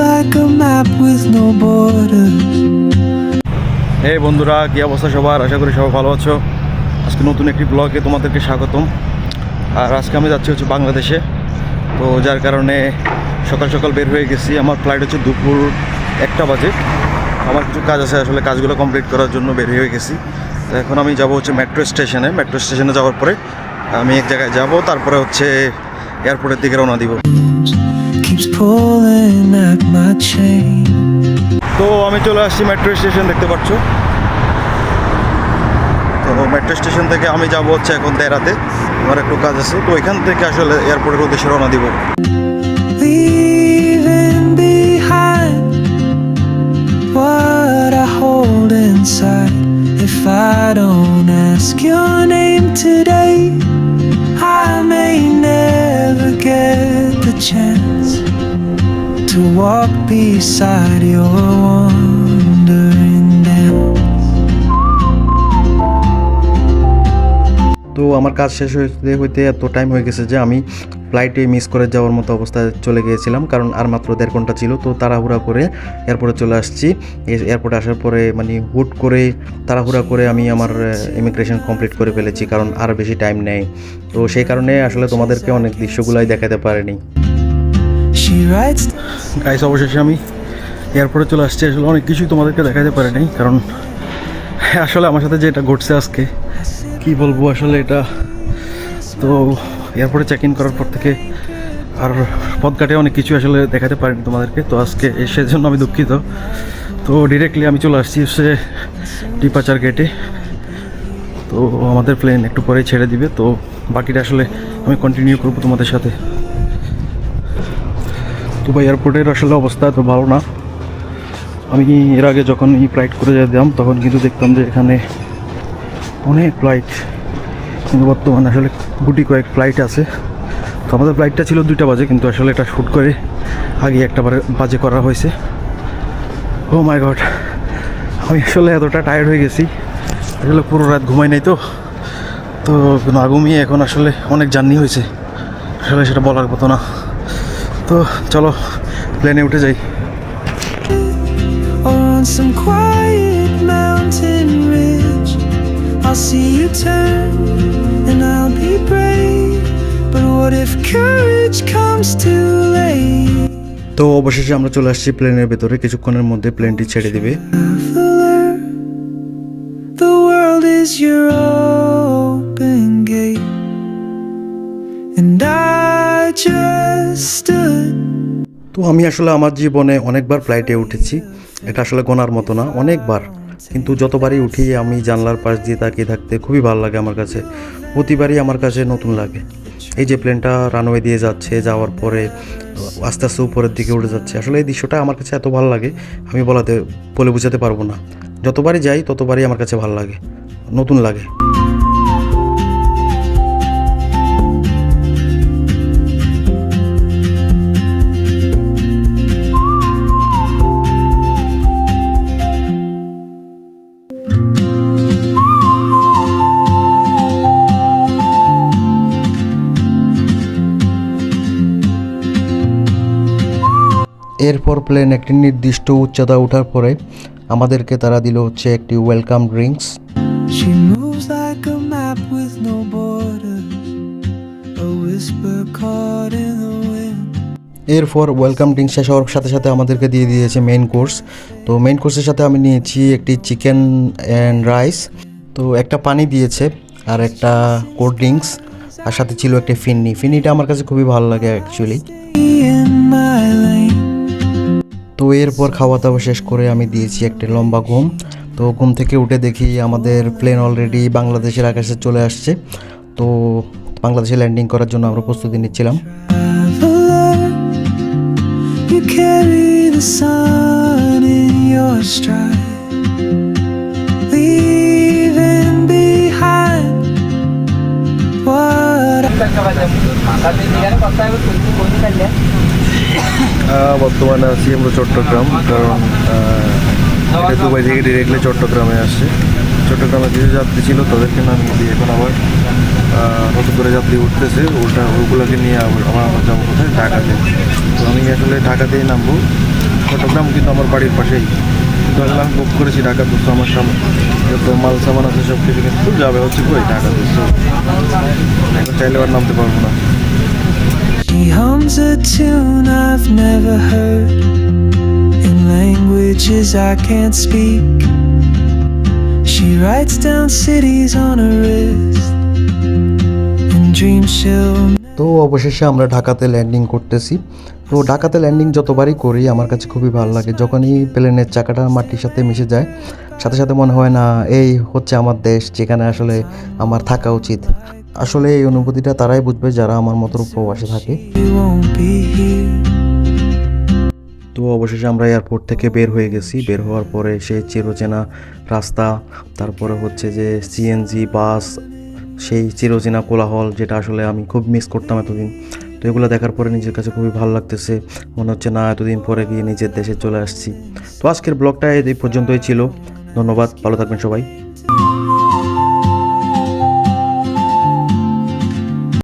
like a map with no borders. এই বন্ধুরা, কি অবস্থা সবার? আশা করি সবাই ভালো আছো। আজকে নতুন একটি ব্লগে তোমাদেরকে স্বাগতম। আর আজকে আমি যাচ্ছি হচ্ছে বাংলাদেশে। তো যার কারণে সকাল সকাল বের হয়ে গেছি। আমার ফ্লাইট হচ্ছে দুপুর 1টা বাজে। আমার কিছু কাজ আছে, আসলে কাজগুলো কমপ্লিট করার জন্য বের হয়ে গেছি। তো এখন আমি যাব হচ্ছে মেট্রো স্টেশনে যাওয়ার পরে আমি এক জায়গায় যাব, তারপরে হচ্ছে এয়ারপোর্টের দিকে রওনা দিব। Keeps pulling at my chain. তো আমি চলে আসছি মেট্রো স্টেশন, দেখতে পাচ্ছ। তো মেট্রো স্টেশন থেকে আমি যাব হচ্ছে এখন দেরাতে, আমার একটু কাজ আছে। তো এখান থেকে আসলে এয়ারপোর্টের উদ্দেশ্যে রওনা দিব। Leaving behind what I hold inside. If I don't ask your name today, I may never get the chance to walk beside your wandering dance. তো আমার কাজ শেষ হইতে এত টাইম হয়ে গেছে যে আমি ফ্লাইটে মিস করে যাওয়ার মতো অবস্থায় চলে গিয়েছিলাম, কারণ আর মাত্র 1.5 ঘন্টা ছিল। তো তাড়াহুড়া করে এয়ারপোর্টে চলে আসছি। এয়ারপোর্টে আসার পরে মানে হুট করে তাড়াহুড়া করে আমি আমার ইমিগ্রেশন কমপ্লিট করে ফেলেছি, কারণ আর বেশি টাইম নেই। তো সেই কারণে আসলে তোমাদেরকে অনেক দৃশ্যগুলাই দেখাতে পারিনি। She writes গাইস, অবশেষে আমি এয়ারপোর্টে চলে আসছি। আসলে অনেক কিছুই তোমাদেরকে দেখাতে পারিনি, কারণ আসলে আমার সাথে যেটা ঘটছে আজকে কি বলবো আসলে এটা। তো এয়ারপোর্টে চেক ইন করার পর থেকে আর পথ ঘাটে অনেক কিছু আসলে দেখাতে পারিনি তোমাদেরকে। তো আজকে সেজন্য আমি দুঃখিত। তো ডিরেক্টলি আমি চলে আসছি হচ্ছে ডিপার্চার গেটে। তো আমাদের প্লেন একটু পরেই ছেড়ে দিবে। তো বাকিটা আসলে আমি কন্টিনিউ করবো তোমাদের সাথে। তো ভাই, এয়ারপোর্টের আসলে অবস্থা তো ভালো না। আমি এর আগে যখন এই ফ্লাইট করে যেতাম তখন কিন্তু দেখতাম যে এখানে অনেক ফ্লাইট, কিন্তু বর্তমানে আসলে গুটি কয়েক ফ্লাইট আছে। তো আমাদের ফ্লাইটটা ছিল 2টা বাজে, কিন্তু আসলে এটা শ্যুট করে আগে 1টা বাজে করা হয়েছে। ও মাই গড, আমি আসলে এতটা টায়ার্ড হয়ে গেছি। আসলে পুরো রাত ঘুমাই নাই। তো না ঘুমিয়ে এখন আসলে অনেক জার্নি হয়েছে, আসলে সেটা বলার মতো না। তো চলো প্লেনে উঠে যাই। or on some quiet mountain ridge, I'll see you turn and I'll be brave. But what if courage comes too late? তো অবশেষে আমরা চলে আসছি প্লেনের ভেতরে। কিছুক্ষণের মধ্যে প্লেনটি ছেড়ে দিবে। Traveler, the world is your open gate, and I just stood. তো আমি আসলে আমার জীবনে অনেকবার ফ্লাইটে উঠেছি, এটা আসলে গোনার মতো না, অনেকবার। কিন্তু যতবারই উঠি আমি জানলার পাশ দিয়ে তাকিয়ে থাকতে খুবই ভালো লাগে আমার কাছে। প্রতিবারই আমার কাছে নতুন লাগে। এই যে প্লেনটা রানওয়ে দিয়ে যাচ্ছে, যাওয়ার পরে আস্তে আস্তে উপরের দিকে উঠে যাচ্ছে, আসলে এই দৃশ্যটা আমার কাছে এত ভালো লাগে আমি বলে বোঝাতে পারবো না। যতবারই যাই ততবারই আমার কাছে ভালো লাগে, নতুন লাগে। এরপর প্লেন একটি নির্দিষ্ট উচ্চতা ওঠার পরে আমাদেরকে তারা দিল হচ্ছে একটি welcome drinks. She moves like a map with no borders, a whisper caught in the wind. এরপর ওয়েলকাম ড্রিঙ্কস শেষ হওয়ার সাথে সাথে আমাদেরকে দিয়ে দিয়েছে মেইন কোর্স। তো মেইন কোর্সের সাথে আমি নিয়েছি একটি চিকেন অ্যান্ড রাইস। তো একটা পানি দিয়েছে আর একটা কোল্ড ড্রিঙ্কস, আর সাথে ছিল একটা ফিন্নিটা আমার কাছে খুবই ভালো লাগে অ্যাকচুয়ালি। In my lane, তো এরপর খাওয়া দাওয়া শেষ করে আমি দিয়েছি একটা লম্বা ঘুম। তো ঘুম থেকে উঠে দেখি আমাদের প্লেন অলরেডি বাংলাদেশের আকাশে চলে আসছে। তো বাংলাদেশে ল্যান্ডিং করার জন্য আমরা প্রস্তুতি নিচ্ছিলাম। traveler, you carry the sun in your stride, leaving behind what বর্তমানে আছি আমরা চট্টগ্রাম, কারণ দুবাই থেকে ডিরেক্টলি চট্টগ্রামে আসছে। চট্টগ্রামে কিছু যাত্রী ছিল, তাদেরকে নামিয়ে দিয়ে এখন আবার নতুন করে যাত্রী উঠতেছে, ওগুলোকে নিয়ে আমরা যাবো কোথায়, ঢাকাতে। তো আমি আসলে ঢাকাতেই নামবো। চট্টগ্রাম কিন্তু আমার বাড়ির পাশেই, কিন্তু আমি বুক করেছি ঢাকা দোস্ত। আমার সামনে যত মাল সামান আছে সব কিছু কিন্তু যাবে হচ্ছে কই ঢাকা দোস্ত, এখন চাইলে আর নামতে পারবো না। She hums a tune I've never heard in languages I can't speak. She writes down cities on her wrist and dreams she'll. তো অবশেষে আমরা ঢাকাতে ল্যান্ডিং করতেছি। তো ঢাকাতে ল্যান্ডিং যতবারই করি আমার কাছে খুবই ভালো লাগে। যখনই প্লেনের চাকাটা মাটির সাথে মিশে যায়, সাথে সাথে মনে হয় না এই হচ্ছে আমার দেশ, যেখানে আসলে আমার থাকা উচিত। আসলে এই অনুভূতিটা তারাই বুঝবে যারা আমার মতো প্রবাসে থাকে। You won't be here. তো অবশেষে আমরা এয়ারপোর্ট থেকে বের হয়ে গেছি। বের হওয়ার পরে সেই চিরচেনা রাস্তা, তারপরে হচ্ছে যে সিএনজি বাস, সেই চিরচেনা কোলাহল, যেটা আসলে আমি খুব মিস করতাম এতদিন। তো এগুলো দেখার পরে নিজের কাছে খুবই ভালো লাগতেছে, মনে হচ্ছে না এতদিন পরে গিয়ে নিজের দেশে চলে আসছি। তো আজকের ব্লগটা এই পর্যন্তই ছিল। ধন্যবাদ, ভালো থাকবেন সবাই।